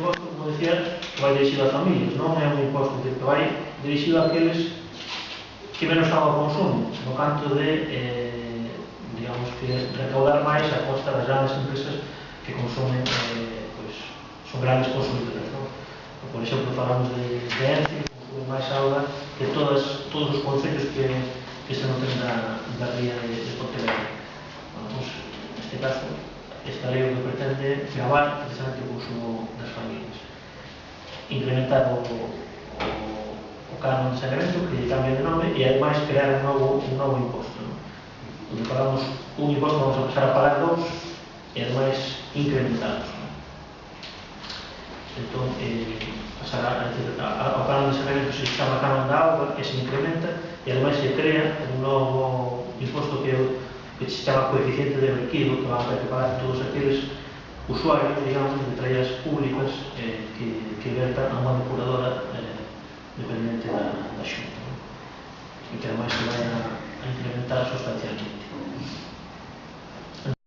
imposto, como decía, que vai dirixido ás familias, non é un imposto que vai dirixido àqueles que menos agua consumen, no canto de, digamos que recaudar máis a costa das grandes empresas que consumen, pois, son grandes consumidoras, non? Por exemplo, falamos de Ence, que consume máis auga que todos os concellos que se noten da ría de Pontevedra. Bueno, pois, neste caso, esta lei o que pretende gravar precisamente o consumo das familias, incrementar o canon de saneamento, que lle cambia de nome, e ademais crear un novo imposto, non? Onde pagamos un imposto, vamos a pasar a pagar dous e ademais incrementados, non? Entón, ao canon de saneamento se chama canon da auga e se incrementa, e ademais se crea un novo imposto que se chama coeficiente de vertido, que van a ter que pagar todos aqueles usuarios, digamos, de trallas públicas que vertan a unha depuradora dependente da Xunta, e que ademais se vai a incrementar sustancialmente.